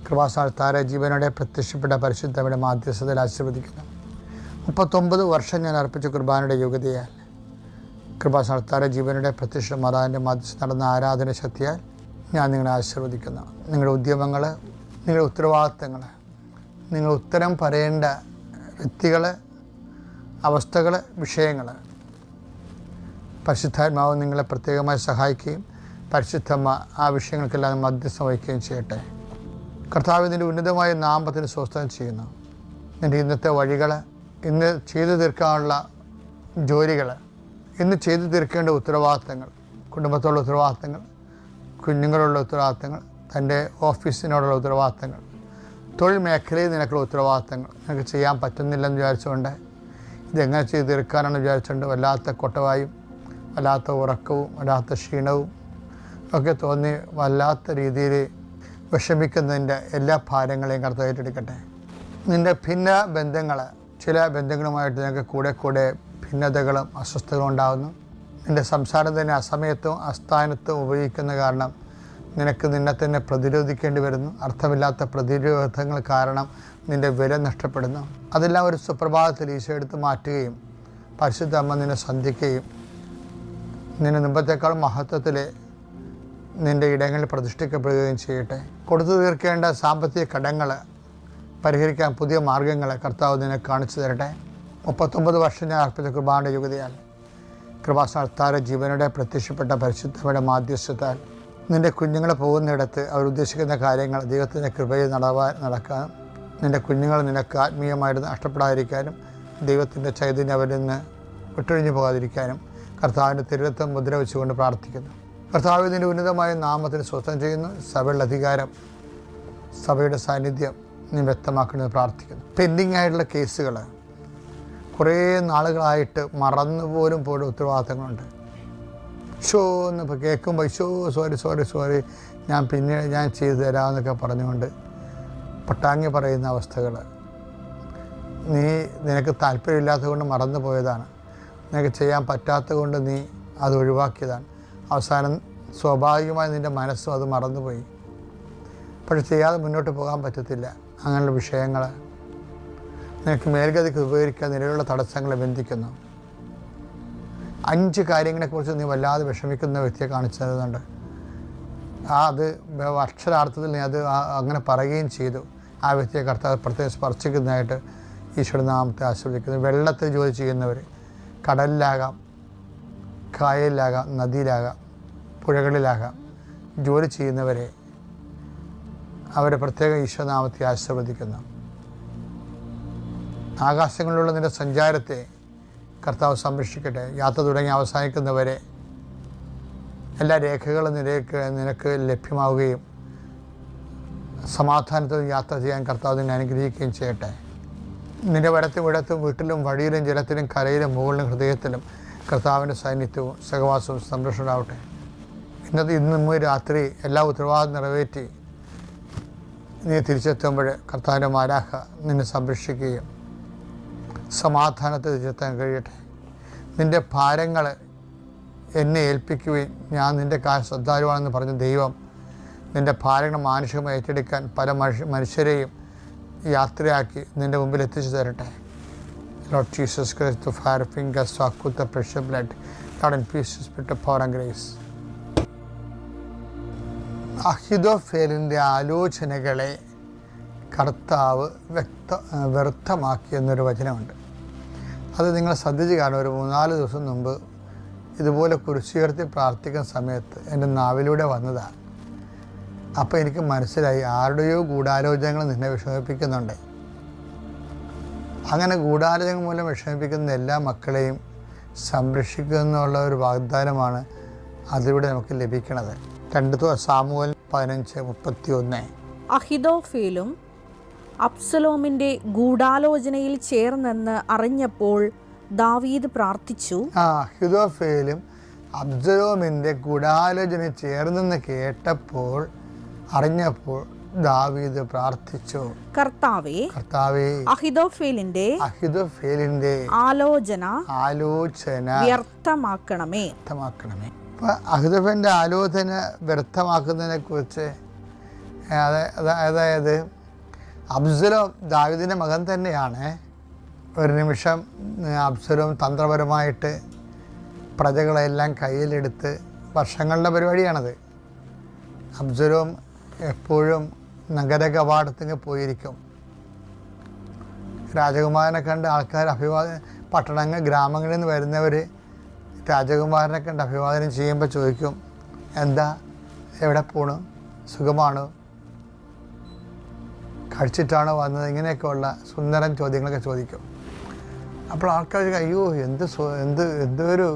കൃപാസ്ഥാനത്താരെ ജീവനോടെ പ്രത്യക്ഷപ്പെട്ട പരിശുദ്ധയുടെ മാധ്യസ്ഥതയിൽ ആശീർവദിക്കുന്നു. 39 വർഷം ഞാൻ അർപ്പിച്ച കുർബാനയുടെ യോഗ്യതയാൽ കൃപാസ്ഥാനത്താരെ ജീവനോടെ പ്രത്യക്ഷ മാതാവിൻ്റെ മാധ്യസ്ഥ നടന്ന ആരാധന ശക്തിയാൽ ഞാൻ നിങ്ങളെ ആശീർവദിക്കുന്നു. നിങ്ങളുടെ ഉദ്യമങ്ങൾ, നിങ്ങളുടെ ഉത്തരവാദിത്തങ്ങൾ, നിങ്ങൾ ഉത്തരം പറയേണ്ട വ്യക്തികൾ, അവസ്ഥകൾ, വിഷയങ്ങൾ പരിശുദ്ധാത്മാവ് നിങ്ങളെ പ്രത്യേകമായി സഹായിക്കുകയും പരിശുദ്ധമ്മ ആ വിഷയങ്ങൾക്കെല്ലാം മധ്യസ്ഥം വഹിക്കുകയും ചെയ്യട്ടെ. കർത്താവ് നിൻ്റെ ഉന്നതമായ നാമത്തിന് സ്വസ്ഥം ചെയ്യുന്നു. നിൻ്റെ ഇന്നത്തെ വഴികൾ, ഇന്ന് ചെയ്തു തീർക്കാനുള്ള ജോലികൾ, ഇന്ന് ചെയ്തു തീർക്കേണ്ട ഉത്തരവാദിത്തങ്ങൾ, കുടുംബത്തോടുള്ള ഉത്തരവാദിത്തങ്ങൾ, കുഞ്ഞുങ്ങളുള്ള ഉത്തരവാദിത്തങ്ങൾ, തൻ്റെ ഓഫീസിനോടുള്ള ഉത്തരവാദിത്തങ്ങൾ, തൊഴിൽ മേഖലയിൽ നിനക്കുള്ള ഉത്തരവാദിത്തങ്ങൾ നിനക്ക് ചെയ്യാൻ പറ്റുന്നില്ലെന്ന് വിചാരിച്ചുകൊണ്ട് ഇതെങ്ങനെ ചെയ്ത് തീർക്കാനാണെന്ന് വിചാരിച്ചുകൊണ്ട് വല്ലാത്ത കൊട്ടവായും വല്ലാത്ത ഉറക്കവും വല്ലാത്ത ക്ഷീണവും ഒക്കെ തോന്നി വല്ലാത്ത രീതിയിൽ വിഷമിക്കുന്നതിൻ്റെ എല്ലാ ഭാരങ്ങളെയും കർത്താവ് ഏറ്റെടുക്കട്ടെ. നിൻ്റെ ഭിന്ന ബന്ധങ്ങൾ, ചില ബന്ധങ്ങളുമായിട്ട് നിനക്ക് കൂടെ ഭിന്നതകളും അസ്വസ്ഥതകളും ഉണ്ടാകുന്നു. നിൻ്റെ സംസാരം തന്നെ അസമയത്തും അസ്ഥാനത്തും ഉപയോഗിക്കുന്ന കാരണം നിനക്ക് നിന്നെ തന്നെ പ്രതിരോധിക്കേണ്ടി വരുന്നു. അർത്ഥമില്ലാത്ത പ്രതിരോധങ്ങൾ കാരണം നിൻ്റെ വില നഷ്ടപ്പെടുന്നു. അതെല്ലാം ഒരു സുപ്രഭാതത്തിൽ ഈശോ എടുത്ത് മാറ്റുകയും പരിശുദ്ധ അമ്മ നിന്നെ സന്ധിക്കുകയും നിന്നെ മുമ്പത്തേക്കാൾ മഹത്വത്തിൽ നിൻ്റെ ഇടങ്ങളിൽ പ്രതിഷ്ഠിക്കപ്പെടുകയും ചെയ്യട്ടെ. കൊടുത്തു തീർക്കേണ്ട സാമ്പത്തിക കടങ്ങൾ പരിഹരിക്കാൻ പുതിയ മാർഗ്ഗങ്ങൾ കർത്താവ് നിന്നെ കാണിച്ചു തരട്ടെ. 39 വർഷം ഞാൻ അർപ്പിച്ച കുർബാനയുടെ യോഗ്യതയാൽ കൃപാസ്ഥാനത്താരെ ജീവനോടെ പ്രത്യക്ഷപ്പെട്ട പരിശുദ്ധയുടെ മാധ്യസ്ഥത്താൽ നിൻ്റെ കുഞ്ഞുങ്ങൾ പോകുന്നിടത്ത് അവർ ഉദ്ദേശിക്കുന്ന കാര്യങ്ങൾ ദൈവത്തിൻ്റെ കൃപയിൽ നടക്കാനും നിൻ്റെ കുഞ്ഞുങ്ങൾ നിനക്ക് ആത്മീയമായിട്ട് നഷ്ടപ്പെടാതിരിക്കാനും ദൈവത്തിൻ്റെ ചൈതന്യം അവരിൽ നിന്ന് വിട്ടൊഴിഞ്ഞു പോകാതിരിക്കാനും കർത്താവിൻ്റെ തിരുരത്വം മുദ്ര വെച്ചുകൊണ്ട് പ്രാർത്ഥിക്കുന്നു. കർത്താവ് നിൻ്റെ ഉന്നതമായ നാമത്തിന് സ്വസ്ഥം ചെയ്യുന്നു. സഭയുടെ അധികാരം, സഭയുടെ സാന്നിധ്യം നീ വ്യക്തമാക്കണമെന്ന് പ്രാർത്ഥിക്കുന്നു. പെൻഡിങ് ആയിട്ടുള്ള കേസുകൾ, കുറേ നാളുകളായിട്ട് മറന്നുപോലും പോലും ഉത്തരവാദിത്തങ്ങളുണ്ട്. എന്നിപ്പോൾ കേൾക്കുമ്പോൾ സോറി ഞാൻ ചെയ്തു തരാമെന്നൊക്കെ പറഞ്ഞുകൊണ്ട് പട്ടാങ്ങി പറയുന്ന അവസ്ഥകൾ, നിനക്ക് താല്പര്യമില്ലാത്തത് കൊണ്ട് മറന്നു പോയതാണ്, നിനക്ക് ചെയ്യാൻ പറ്റാത്തത് കൊണ്ട് നീ അത് ഒഴിവാക്കിയതാണ്. അവസാനം സ്വാഭാവികമായി നിൻ്റെ മനസ്സും അത് മറന്നുപോയി. പക്ഷെ ചെയ്യാതെ മുന്നോട്ട് പോകാൻ പറ്റത്തില്ല. അങ്ങനെയുള്ള വിഷയങ്ങൾ നിനക്ക് മേൽഗതിക്ക് ഉപകരിക്കാൻ നിലവിലുള്ള തടസ്സങ്ങളെ ബന്ധിക്കുന്നു. 5 കാര്യങ്ങളെക്കുറിച്ച് നീ വല്ലാതെ വിഷമിക്കുന്ന വ്യക്തിയെ കാണിച്ചു തരുന്നുണ്ട്. അത് അക്ഷരാർത്ഥത്തിൽ നീ അത് അങ്ങനെ പറയുകയും ചെയ്തു. ആ വ്യക്തിയെ കർത്താവ് പ്രത്യേകം സ്പർശിക്കുന്നതായിട്ട് ഈശ്വര നാമത്തെ ആശീർവദിക്കുന്നു. വെള്ളത്തിൽ ജോലി ചെയ്യുന്നവർ, കടലിലാകാം, കായലിലാകാം, നദിയിലാകാം, പുഴകളിലാകാം ജോലി ചെയ്യുന്നവരെ അവരെ പ്രത്യേക ഈശ്വരനാമത്തെ ആശീർവദിക്കുന്നു. ആകാശങ്ങളിലുള്ള നിൻ്റെ സഞ്ചാരത്തെ കർത്താവ് സംരക്ഷിക്കട്ടെ. യാത്ര തുടങ്ങി അവസാനിക്കുന്നവരെ എല്ലാ രേഖകളും നിനക്ക് ലഭ്യമാവുകയും സമാധാനത്തോടെ യാത്ര ചെയ്യാൻ കർത്താവ് നിന്നെ അനുഗ്രഹിക്കുകയും ചെയ്യട്ടെ. നിൻ്റെ വടത്തും ഇടത്തും വീട്ടിലും വഴിയിലും ജലത്തിലും കരയിലും മുകളിലും ഹൃദയത്തിലും കർത്താവിൻ്റെ സാന്നിധ്യവും സഹവാസവും സംരക്ഷണമാവട്ടെ. ഇന്നും രാത്രി എല്ലാ ഉത്തരവാദിത്വം നിറവേറ്റി നീ തിരിച്ചെത്തുമ്പോൾ കർത്താവിൻ്റെ മാലാഖ നിന്നെ സംരക്ഷിക്കുകയും സമാധാനത്തെ തിരിച്ചെത്താൻ കഴിയട്ടെ. നിൻ്റെ ഭാരങ്ങൾ എന്നെ ഏൽപ്പിക്കുകയും ഞാൻ നിൻ്റെ ശ്രദ്ധാലുവാണെന്ന് പറഞ്ഞ ദൈവം നിൻ്റെ ഭാരങ്ങൾ മാനുഷികമായി ഏറ്റെടുക്കാൻ പല മനുഷ്യരെയും യാത്രയാക്കി നിൻ്റെ മുമ്പിൽ എത്തിച്ചു തരട്ടെ. Lord Jesus Christ, the fire fingers talk with the precious blood. Lord, in peace, spirit of power and grace. അഹിതോഫേലിൻ്റെ ആലോചനകളെ കർത്താവ് വ്യർത്ഥമാക്കി എന്നൊരു വചനമുണ്ട്. അത് നിങ്ങൾ ശ്രദ്ധിച്ച് കാണും. ഒരു 3-4 ദിവസം മുമ്പ് ഇതുപോലെ കുരിശുയർത്തി പ്രാർത്ഥിക്കുന്ന സമയത്ത് എൻ്റെ നാവിലൂടെ വന്നതാണ്. അപ്പോൾ എനിക്ക് മനസ്സിലായി ആരുടെയോ ഗൂഢാലോചനകൾ നിന്നെ വിഷമിപ്പിക്കുന്നുണ്ട്. അങ്ങനെ ഗൂഢാലോചന മൂലം വിഷമിപ്പിക്കുന്ന എല്ലാ മക്കളെയും സംരക്ഷിക്കുക എന്നുള്ള ഒരു വാഗ്ദാനമാണ് അതിലൂടെ നമുക്ക് ലഭിക്കുന്നത്. 2 സാമുവേൽ 15:31. അഹിതോഫേലും അബ്സലോമിന്റെ ഗൂഢാലോചനയിൽ ചേർന്നെന്ന് അറിഞ്ഞപ്പോൾ ദാവീദ് പ്രാർത്ഥിച്ചു. അഹിതോഫേലും അബ്സലോമിൻ്റെ ഗൂഢാലോചന ചേർന്നെന്ന് കേട്ടപ്പോൾ അറിഞ്ഞപ്പോൾ ദാവീദ് പ്രാർത്ഥിച്ചു, കർത്താവേ അഹിതോഫേലിന്റെ ആലോചന അതായത് അബ്സലോം ദാവീദിൻ്റെ മകൻ തന്നെയാണ്. ഒരു നിമിഷം അബ്സലോം തന്ത്രപരമായിട്ട് പ്രജകളെല്ലാം കയ്യിലെടുത്ത്, വർഷങ്ങളുടെ പരിപാടിയാണത്. അബ്സലോം എപ്പോഴും നഗര കവാടത്തിന് പോയിരിക്കും. രാജകുമാരനെ കണ്ട് ആൾക്കാർ പട്ടണങ്ങൾ ഗ്രാമങ്ങളിൽ നിന്ന് വരുന്നവർ രാജകുമാരനെ കണ്ട് അഭിവാദനം ചെയ്യുമ്പോൾ ചോദിക്കും, എന്താ, എവിടെ പോണു, സുഖമാണോ, കഴിച്ചിട്ടാണോ വന്നത്, ഇങ്ങനെയൊക്കെയുള്ള സുന്ദരൻ ചോദ്യങ്ങളൊക്കെ ചോദിക്കും. അപ്പോൾ ആൾക്കാർ അയ്യോ എന്തൊരു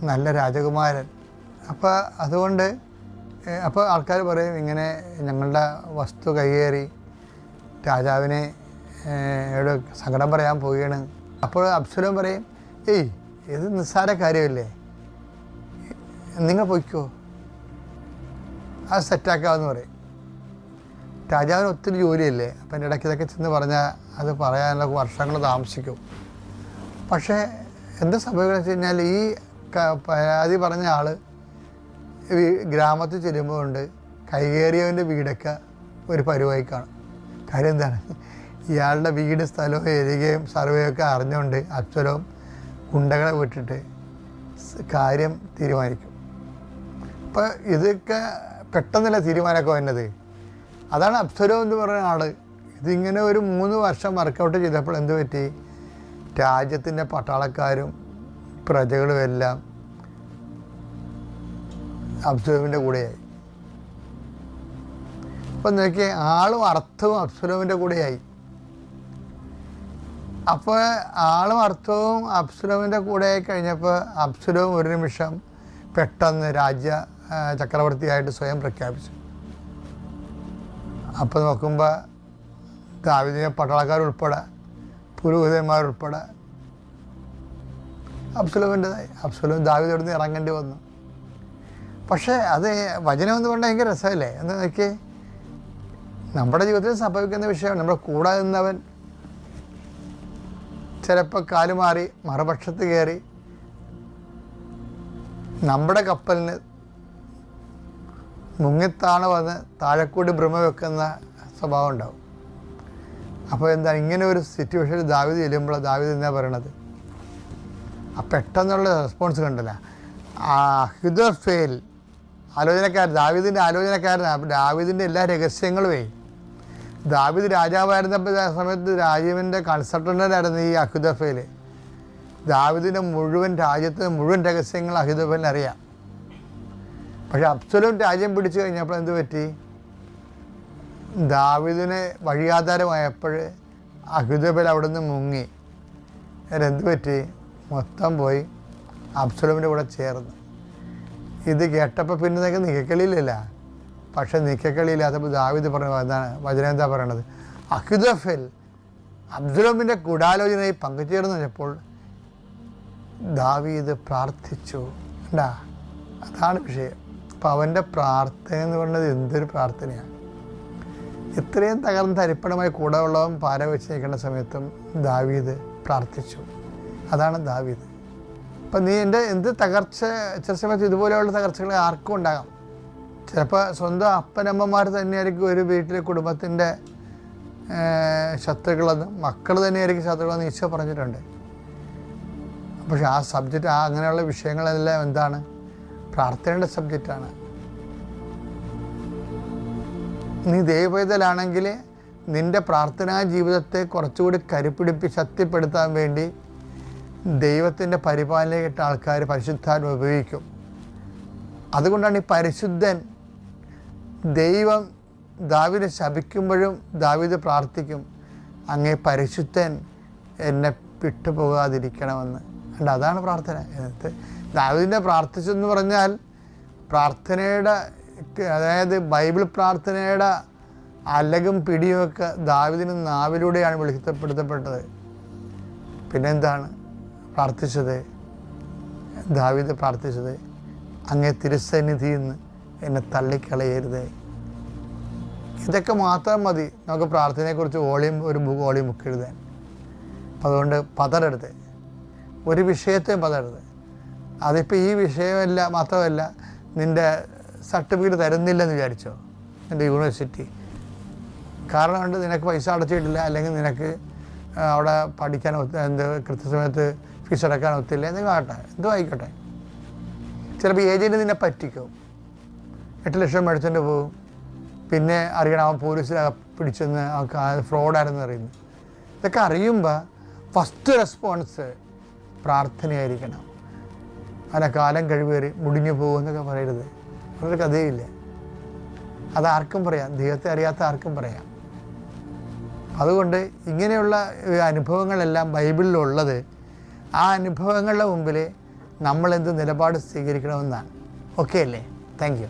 നല്ല രാജകുമാരൻ. അതുകൊണ്ട് ആൾക്കാർ പറയും, ഇങ്ങനെ ഞങ്ങളുടെ വസ്തു കയ്യേറി രാജാവിനെ സങ്കടം പറയാൻ പോവുകയാണ്. അപ്പോൾ അബ്സലോം പറയും, ഇത് നിസ്സാര കാര്യമല്ലേ, നിങ്ങൾ പൊയ്ക്കോ, അത് സെറ്റാക്കാമെന്ന് പറയും. രാജാവിന് ഒത്തിരി ജോലിയല്ലേ, അപ്പം എൻ്റെ ഇടയ്ക്ക് ഇതൊക്കെ ചെന്ന് പറഞ്ഞാൽ അത് പറയാനുള്ള വർഷങ്ങൾ താമസിക്കും. പക്ഷേ എന്താ സംഭവിക്കുന്നത് വെച്ച് കഴിഞ്ഞാൽ, ഈ പരാതി പറഞ്ഞ ആൾ ഗ്രാമത്തിൽ ചെല്ലുമ്പോൾ ഉണ്ട് കൈകേറിയവൻ്റെ വീടൊക്കെ ഒരു പരുവായി കാണും. കാര്യം എന്താണ്, ഇയാളുടെ വീട് സ്ഥലവും ഏരിയയും സർവേയൊക്കെ അറിഞ്ഞുകൊണ്ട് അബ്സലോം ഗുണ്ടകളെ വിട്ടിട്ട് കാര്യം തീരുമാനിക്കും. അപ്പോൾ ഇതൊക്കെ പെട്ടെന്നല്ല തീരുമാനമൊക്കെ വന്നത്. അതാണ് അബ്സലോം എന്ന് പറയുന്ന ആൾ. ഇതിങ്ങനെ ഒരു 3 വർഷം വർക്കൗട്ട് ചെയ്തപ്പോൾ എന്ത് പറ്റി, രാജ്യത്തിൻ്റെ പട്ടാളക്കാരും പ്രജകളും എല്ലാം അബ്സലോമിൻ്റെ കൂടെയായി. അപ്പം നോക്കിയാൽ ആളും അർത്ഥവും അബ്സലോമിൻ്റെ കൂടെയായി. അപ്പോൾ ആളും അർത്ഥവും അബ്സലോമിൻ്റെ കൂടെ കഴിഞ്ഞപ്പോൾ അബ്സലോം ഒരു നിമിഷം പെട്ടെന്ന് ചക്രവർത്തിയായിട്ട് സ്വയം പ്രഖ്യാപിച്ചു. അപ്പോൾ നോക്കുമ്പോൾ ദാവീദിനെ പട്ടാളക്കാരുൾപ്പെടെ പുരോഹിതന്മാരുൾപ്പെടെ അബ്സലോം ദാവീദോട് നിന്ന് ഇറങ്ങേണ്ടി വന്നു. പക്ഷേ അത് വചനം എന്ന് പറഞ്ഞാൽ ഭയങ്കര രസമല്ലേ. എന്ന് നോക്കിയേ, നമ്മുടെ ജീവിതത്തിൽ സംഭവിക്കുന്ന വിഷയമാണ്. നമ്മുടെ കൂടെ നിന്നവൻ ചിലപ്പോൾ കാലുമാറി മറുപക്ഷത്ത് കയറി നമ്മുടെ കപ്പലിന് മുങ്ങിത്താണ് വന്ന് താഴെക്കൂടി ഭ്രമ വെക്കുന്ന സ്വഭാവം ഉണ്ടാവും. അപ്പോൾ എന്താ, ഇങ്ങനെ ഒരു സിറ്റുവേഷനിൽ ദാവീദ് ചെല്ലുമ്പോൾ ദാവീദ് എന്നാ പറയണത്, പെട്ടെന്നുള്ള റെസ്പോൺസ് കണ്ടല്ല. അഹിഥോഫേൽ ദാവീദിൻ്റെ ആലോചനക്കാരനാണ്. ദാവീദിൻ്റെ എല്ലാ രഹസ്യങ്ങളുമേ, ദാവീദ് രാജാവായിരുന്നപ്പോൾ സമയത്ത് രാജാവിൻ്റെ കൺസൾട്ടൻ്റായിരുന്നു ഈ അഹിഥോഫേൽ. ദാവീദിൻ്റെ രാജ്യത്തിൻ്റെ മുഴുവൻ രഹസ്യങ്ങൾ അഹിഥോഫേലിന് അറിയാം. പക്ഷേ അബ്സലോം രാജ്യം പിടിച്ചു കഴിഞ്ഞപ്പോൾ എന്ത് പറ്റി, ദാവീദിന് വഴിയാധാരമായപ്പോൾ അഹിഥോഫേൽ അവിടെ നിന്ന് മുങ്ങി. എന്ത് പറ്റി, മൊത്തം പോയി അബ്സലോമിൻ്റെ കൂടെ ചേർന്ന്. ഇത് കേട്ടപ്പോൾ പിന്നെ നിങ്ങൾക്ക് നിക്കക്കളിയില്ല. പക്ഷെ നിക്കക്കളിയില്ലാത്തപ്പോൾ ദാവീദ് പറഞ്ഞു, എന്താണ് വചനം എന്താ പറയണത്, അഹിഥോഫേൽ അബ്സലോമിൻ്റെ ഗൂഢാലോചനയിൽ പങ്കുചേർന്ന് വെച്ചപ്പോൾ ദാവീദ് പ്രാർത്ഥിച്ചു. ഉണ്ടാ, അതാണ് വിഷയം. അപ്പോൾ അവൻ്റെ പ്രാർത്ഥന എന്ന് പറയുന്നത് എന്തൊരു പ്രാർത്ഥനയാണ്. ഇത്രയും തകർന്ന് തരിപ്പണമായി കൂടെ ഉള്ളവൻ പാര വെച്ച് നിൽക്കേണ്ട സമയത്തും ദാവീദ് പ്രാർത്ഥിച്ചു. അതാണ് ദാവീദ്. അപ്പം നീ എന്ത് തകർച്ച, ചില സമയത്ത് ഇതുപോലെയുള്ള തകർച്ചകൾ ആർക്കും ഉണ്ടാകാം. ചിലപ്പോൾ സ്വന്തം അപ്പനമ്മമാർ തന്നെയായിരിക്കും ഒരു വീട്ടിലെ കുടുംബത്തിൻ്റെ ശത്രുക്കളെന്ന്, മക്കൾ തന്നെയായിരിക്കും ശത്രുക്കളെന്ന് ഈശോ പറഞ്ഞിട്ടുണ്ട്. പക്ഷെ ആ സബ്ജക്റ്റ്, അങ്ങനെയുള്ള വിഷയങ്ങളെല്ലാം എന്താണ്, പ്രാർത്ഥനയുടെ സബ്ജക്റ്റാണ്. നീ ദൈവപൈതലാണെങ്കിൽ നിൻ്റെ പ്രാർത്ഥനാ ജീവിതത്തെ കുറച്ചുകൂടി ശക്തിപ്പെടുത്താൻ വേണ്ടി ദൈവത്തിൻ്റെ പരിപാലനയായിട്ട് ആൾക്കാർ പരിശുദ്ധാത്മ ഉപയോഗിക്കും. അതുകൊണ്ടാണ് ഈ പരിശുദ്ധൻ, ദൈവം ദാവീദിനെ ശപിക്കുമ്പോഴും ദാവീദ് പ്രാർത്ഥിക്കും, അങ്ങേ പരിശുദ്ധൻ എന്നെ വിട്ടുപോകാതിരിക്കണമെന്ന്. അല്ല, അതാണ് പ്രാർത്ഥന. എന്നിട്ട് ദാവീദിനെ പ്രാർത്ഥിച്ചെന്ന് പറഞ്ഞാൽ പ്രാർത്ഥനയുടെ, അതായത് ബൈബിൾ പ്രാർത്ഥനയുടെ അലകും പിടിയുമൊക്കെ ദാവീദിന് നാവിലൂടെയാണ് വെളിപ്പെടുത്തപ്പെട്ടത്. പിന്നെന്താണ് പ്രാർത്ഥിച്ചത്, ദാവീദ് പ്രാർത്ഥിച്ചത്, അങ്ങേ തിരുസന്നിധിയിൽ നിന്ന് എന്നെ തള്ളിക്കളയരുത്. ഇതൊക്കെ മാത്രം മതി നമുക്ക് പ്രാർത്ഥനയെക്കുറിച്ച് ഒരു വോളിയം ബുക്ക് എഴുതാൻ. അതുകൊണ്ട് പതറരുത്, ഒരു വിഷയത്തെയും പതറരുത്. അതിപ്പോൾ ഈ വിഷയമല്ല മാത്രമല്ല, നിൻ്റെ സർട്ടിഫിക്കറ്റ് തരുന്നില്ലെന്ന് വിചാരിച്ചോ, എൻ്റെ യൂണിവേഴ്സിറ്റി. കാരണം കൊണ്ട് നിനക്ക് പൈസ അടച്ചിട്ടില്ല, അല്ലെങ്കിൽ നിനക്ക് അവിടെ പഠിക്കാൻ കൃത്യസമയത്ത് ഫീസ് അടക്കാൻ ഒത്തില്ല, എന്തെങ്കിലും ആകട്ടെ, എന്തോ ആയിക്കോട്ടെ. ചിലപ്പോൾ ഏജൻറ്റ് നിന്നെ പറ്റിക്കും, 8 ലക്ഷം മേടിച്ചുകൊണ്ട് പോകും. പിന്നെ അറിയണം അവൻ പോലീസിൽ പിടിച്ചെന്ന് അവർക്ക് ഫ്രോഡായിരുന്നു അറിയുന്നു. ഇതൊക്കെ അറിയുമ്പോൾ ഫസ്റ്റ് റെസ്പോൺസ് പ്രാർത്ഥനയായിരിക്കണം. അങ്ങനെ കാലം കഴിവേറി മുടിഞ്ഞു പോകുമെന്നൊക്കെ പറയരുത്. അതൊരു കഥയില്ല. അതാർക്കും പറയാം, ദൈവത്തെ അറിയാത്ത ആർക്കും പറയാം. അതുകൊണ്ട് ഇങ്ങനെയുള്ള അനുഭവങ്ങളെല്ലാം ബൈബിളിലുള്ളത്, ആ അനുഭവങ്ങളുടെ മുമ്പിൽ നമ്മളെന്ത് നിലപാട് സ്വീകരിക്കണമെന്നാണ്. ഓക്കെ അല്ലേ? Thank you.